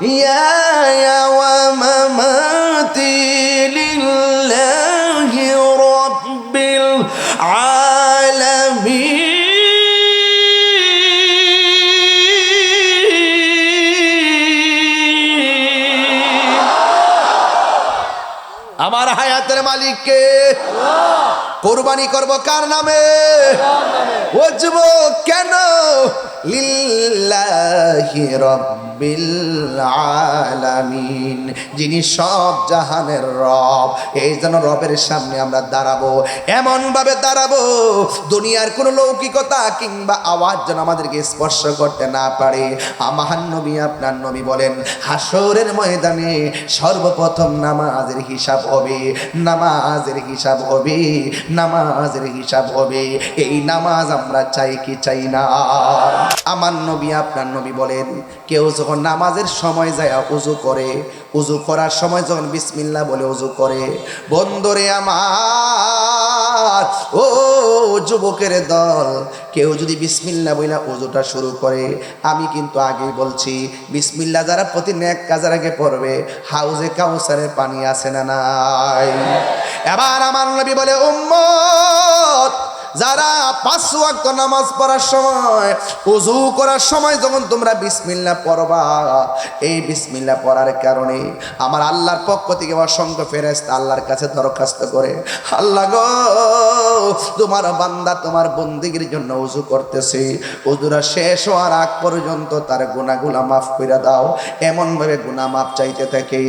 ইয়া ওয়া মামাতি লিল্লাহি রাব্বিল আলামিন। আমার হায়াতের মালিককে কোরবানি করব কার নামে? ও যুবক কেন? লিল্লাহি রাব্বিল আলামিন, যিনি সব জাহানের রব। এই জন্য রবের সামনে আমরা দাঁড়াবো, এমন ভাবে দাঁড়াবো দুনিয়ার কোনো লৌকিকতা কিংবা আওয়াজ যেন আমাদেরকে স্পর্শ করতে না পারে। আমার নবী আপনার নবী বলেন, হাসরের ময়দানে সর্বপ্রথম নামাজের হিসাব হবে, নামাজের হিসাব হবে, নামাজের হিসাব হবে। এই নামাজ আমরা চাই কি চাই না? আমার নবী আপনার নবী বলেন, কেউ যখন নামাজের সময় যায় উযু করে, উযু করার সময় যখন বিসমিল্লাহ বলে উযু করে, বন্ধুরে আমার, ও যুবকের দল, কেউ যদি বিসমিল্লাহ বলে উযুটা শুরু করে, আমি কিন্তু আগেই বলছি বিসমিল্লাহ যারা প্রতি নেক কাজের আগে পড়বে, হাউজে কাউসারের পানি আছে না নাই? এবার আমার নবী বলে, উম্মত যারা 5 ওয়াক্ত নামাজ পড়ার সময়, ওযু করার সময় যখন তোমরা বিসমিল্লাহ পড়বা, এই বিসমিল্লাহ পড়ার কারণে আমার আল্লাহর পক্ষ থেকে অসংখ্য ফেরেশতা আল্লাহর কাছে দরখাস্ত করে, আল্লাহ গো, তোমার বান্দা তোমার বন্দেগীর জন্য ওযু করতেছে, ওযুরা শেষ হওয়ার আগ পর্যন্ত তার গুনাহগুলো মাফ করে দাও। এমন ভাবে গুনাহ মাফ চাইতে থাকে।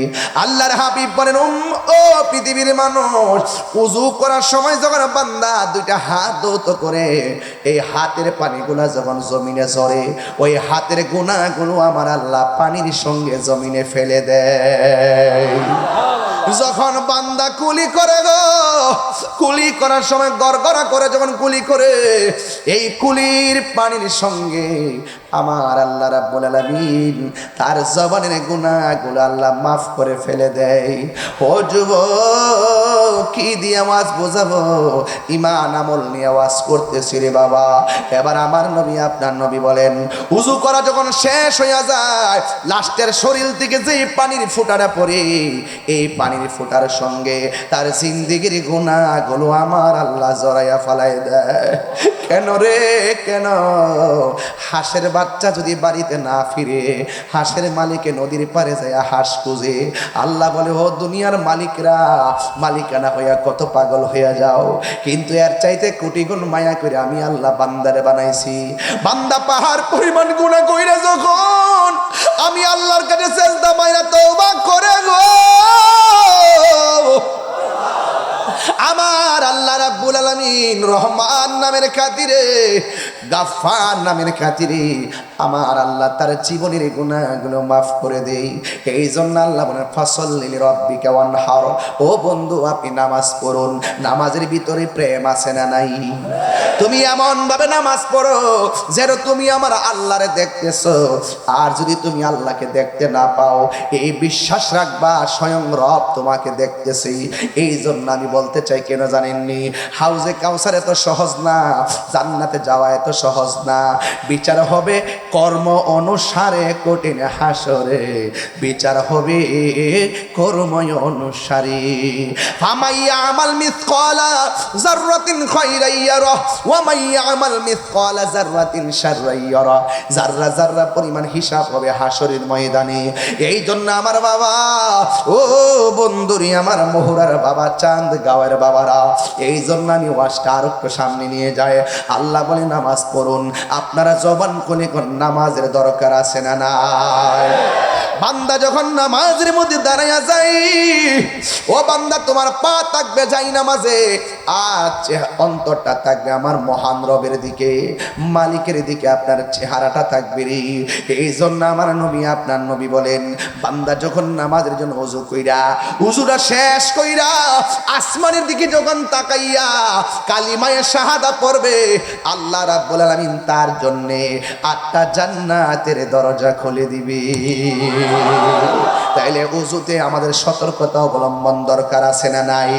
আল্লাহর হাবিব বলেন, ও পৃথিবীর মানুষ, ওযু করার সময় যখন বান্দা দুইটা হাত দৌত করে, এই হাতের পানিগুলা যখন জমিনে ঝরে, ওই হাতের গুনাহগুলো আমার আল্লাহ পানির সঙ্গে জমিনে ফেলে দেয়। যখন বান্দা কুলি করে গো, কুলি করার সময় গড়গড়া করে যখন কুলি করে, এই কুলির পানির সঙ্গে আমার আল্লাহ রাব্বুল আলামিন তার জবানের গুনাহগুলো আল্লাহ মাফ করে ফেলে দেয়। ও যুবক, কি দিয়ে আওয়াজ বোঝাবো? ঈমান আমল নিয়ে আওয়াজ করতেছি রে বাবা। এবার আমার নবী আপনার নবী বলেন, উযু করা যখন শেষ হয়ে যায়, লাস্টের শরীর থেকে যে পানির ফোঁটাটা পড়ে, এই পানির ফোঁটার সঙ্গে তার জিন্দেগির গুনাহগুলো আমার আল্লাহ জড়াইয়া ফালাই দেয়। কেন রে কেন? হাঁসের বাচ্চা যদি বাড়িতে না ফিরে, হাঁসের মালিকে নদীর পারে যায় হাঁস খুঁজে। আল্লাহ বলে, ও দুনিয়ার মালিকরা, মালিকানা হইয়া কত পাগল হইয়া যাও, কিন্তু এর চাইতে কোটি গুণ মায়া করে আমি আল্লাহ বান্দারে বানাইছি। বান্দা পাহাড় পরিমাণ গুনাহ কইরা যখন আমি আল্লাহর কাছে সেজদা মাইরা তওবা করে গো, আমার আল্লাহ রাব্বুল আলামিন রহমান নামের খাতিরে, গাফফার নামের খাতিরে আমার আল্লাহ তার জীবনের গুনাহগুলো মাফ করে দেই। এই জন্য আল্লাহ বলেন, ফাসাল্লি লিরাব্বিকা ওয়ানহার। ও বন্ধু, আপনি নামাজ পড়ুন। নামাজের ভিতরে প্রেম আছে না নাই? তুমি এমন ভাবে নামাজ পড়ো যেন তুমি আমার আল্লাহরে দেখতেছো। আর যদি তুমি আল্লাহকে দেখতে না পাও, এই বিশ্বাস রাখবা স্বয়ং রব তোমাকে দেখতেছে। এই জন্য আমি বলতে চাই, কেন জানেননি, হাউজে কাউসার এত সহজ না, জান্নাতে যাওয়া এত সহজ না। বিচার হবে কর্ম অনুসারে, কঠিন হাসরে বিচার হবে কর্ম অনুসারে। ফামাইয়া আমাল মিসকালা যাররাতিন খায়রান ইয়ারা ওয়া মাইয়া আমাল মিসকালা যাররাতিন শাররান ইয়ারা। যাররা যাররা পরিমাণ হিসাব হবে হাসরের ময়দানে। এই জন্য আমার বাবা, ও বন্ধুরি, আমার মোহরার বাবা, চাঁদ গাঁয়ের বাবারা, এই জন্য আমি ওয়াজটা আরো সামনে নিয়ে যায়। আল্লাহ বলে, নামাজ পড়ুন। আপনারা জবান কোনে কোন নামাজের দরকার আছে না নাই? বান্দা যখন নামাজের মধ্যে দাঁড়াইয়া যায়, ও বান্দা, তোমার পা থাকবে যাই নামাজে, আজ অন্তরটা থাকবে আমার মহান রবের দিকে, মালিকের দিকে আপনার চেহারাটা থাকবে রে। এই জন্য আমার নবী আপনার নবী বলেন, বান্দা যখন নামাজের জন্য ওযু কইরা, ওযুটা শেষ কইরা আসমানের দিকে যখন তাকাইয়া কালিমায়ে শাহাদা পড়বে, আল্লাহ রাব্বুল আলামিন তার জন্য 8টা জান্নাতের দরজা খুলে দিবে। তাইলে উযুতে আমাদের সতর্কতা অবলম্বন দরকার আছে না নাই?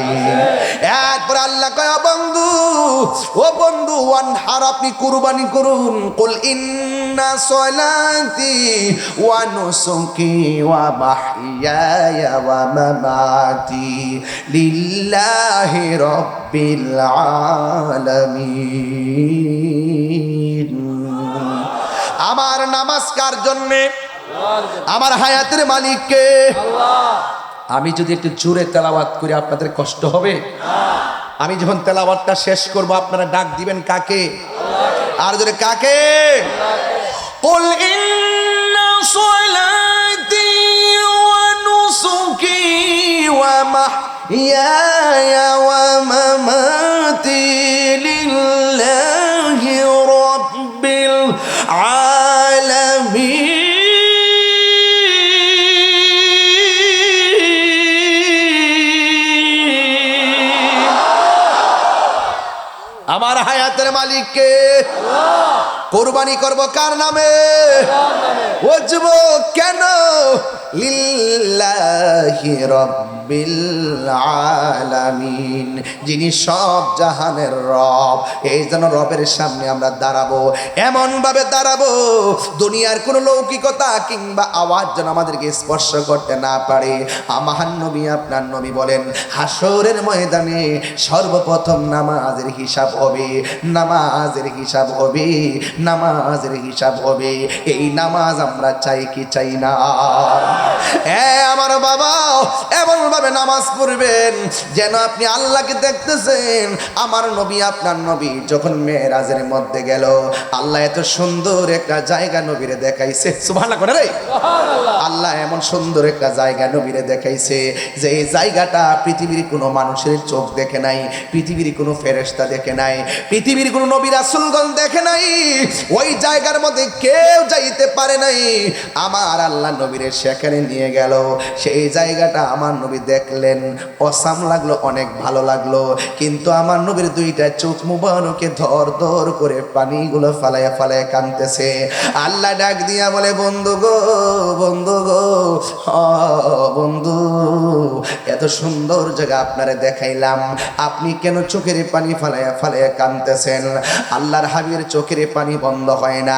এরপর আল্লাহ কয় ও বন্ধু ওয়ানহার, আপনি কুরবানি করুন। কুল ইন্না সলাতি ওয়া নুসুকি ওয়া মাহইয়ায়া ওয়া মামাতি লিল্লাহি রাব্বিল আলামিন। আমার নামাজ কার জন্যে? আমার হায়াতের মালিককে। আমি যদি একটু জোরে তেলাওয়াত করি আপনাদের কষ্ট হবে? আমি যখন তেলাওয়াতটা শেষ করব আপনারা ডাক দিবেন কাকে? আর জোরে কাকে? কুল ইন্না সলাতি ওয়া নুসুকি ওয়া মাহইয়ায়া ওয়া মামাতি লিল্লাহি রাব্বিল আলামিন। আমার হায়াতের মালিককে। কোরবানি করব কার নামে? ও যুবক কেন? লিল্লাহি রাব্বিল আলামিন, যিনি সব জাহানের রব। এই জন্য রবের সামনে আমরা দাঁড়াবো, এমন ভাবে দাঁড়াবো দুনিয়ার কোনো লৌকিকতা কিংবা আওয়াজ যেন আমাদেরকে স্পর্শ করতে না পারে। আমার নবী আপনার নবী বলেন, হাসরের ময়দানে সর্বপ্রথম নামাজের হিসাব হবে, নামাজের হিসাব হবে, নামাজের হিসাব হবে। এই নামাজ আমরা চাই কি চাই না? আমার বাবা এমন ভাবে নামাজ পড়বেন যেন আপনি আল্লাহকে দেখতেছেন। আমার নবী আপনার নবী যখন মেরাজের মধ্যে গেল, আল্লাহ এত সুন্দর একটা জায়গা নবীরে দেখাইছে। সুবহানাল্লাহ করে রে। আল্লাহ এমন সুন্দর একটা জায়গা নবীরে দেখাইছে যে এই জায়গাটা পৃথিবীর কোনো মানুষের চোখ দেখে নাই, পৃথিবীর কোনো ফেরেশতা দেখে নাই, পৃথিবীর কোনো নবী রাসূলগণ দেখে নাই। ওই জায়গার মধ্যে কেউ যাইতে পারে নাই। আমার আল্লাহ নবীরে সেখানে নিয়ে গেল। সেই জায়গাটা আমার নবী দেখলেন, অসাম লাগলো, অনেক ভালো লাগলো। কিন্তু আমার নবীর দুইটা চোখ মুবারকে ধর ধর করে পানিগুলো ফালাইয়া ফালাইয়া কাঁদতেছে। আল্লাহ ডাক দিয়া বলে, বন্ধু গো, বন্ধু গো, বন্ধু, এত সুন্দর জায়গা আপনারে দেখাইলাম, আপনি কেন চোখের পানি ফালাইয়া ফালাইয়া কাঁদতেছেন? আল্লাহর হাবিবের চোখের পানি বন্ধ হয় না।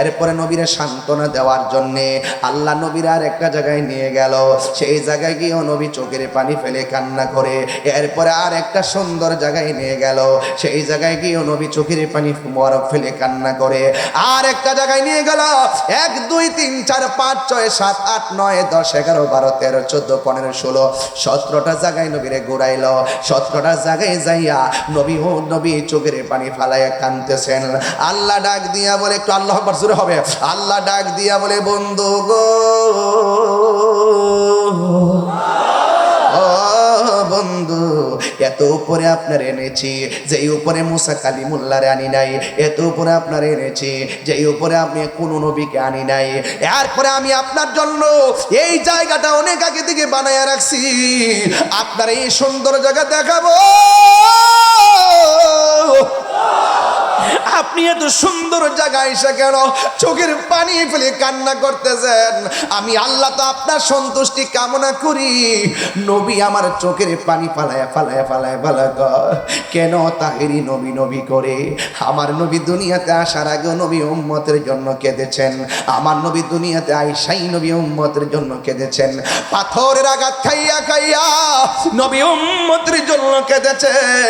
এরপরে নবীরে সান্ত্বনা দেওয়ার জন্যে আল্লাহ নবীর আর একটা জায়গায় নিয়ে গেল। সেই জায়গায় গিয়েও নবী চোখের পানি ফেলে কান্না করে। এরপরে আর একটা সুন্দর জায়গায় নিয়ে গেল। সেই জায়গায় গিয়েও নবী চোখের পানি বরফ ফেলে কান্না করে। আর একটা জায়গায় নিয়ে গেল। 1 2 3 4 5 6 7 8 9 10 11 12 13 14 15 16 17টা জায়গায় নবীরে ঘুরাইল। 17টা জায়গায় যাইয়া নবী চোখের পানি ফালাইয়া কাঁদতেছেন। আল্লাহ ডাক দিয়া বলে, একটু আল্লাহু আকবার জোরে হবে। আল্লাহ ডাক দিয়া বলে, বন্ধু গো, বন্ধু, এত উপরে আপনার এনেছি যে উপরে মুসা কালিমুল্লাহরে আনি নাই, এত উপরে আপনার এনেছি যে উপরে আমি কোন নবীকে আনি নাই। এরপরে আমি আপনার জন্য এই জায়গাটা অনেক আগে থেকে বানায়া রাখছি, আপনার এই সুন্দর জায়গা দেখাবো। আপনি এত সুন্দর জায়গায় এসে কেন চোখের পানি ফেলে কান্না করতেছেন? আমি আল্লাহ তো আপনার সন্তুষ্টি কামনা করি। নবী আমার চোখের পানি ফালায়া ফালায়া ফালায়া ফালা কেন তাহেরি নবী নবী করে? আমার নবী দুনিয়াতে আসার আগে নবী উম্মতের জন্য কেঁদেছেন। আমার নবী দুনিয়াতে আইসাই নবী উম্মতের জন্য কেঁদেছেন। পাথরের আঘাত খাইয়া খাইয়া নবী উম্মতের জন্য কেঁদেছে।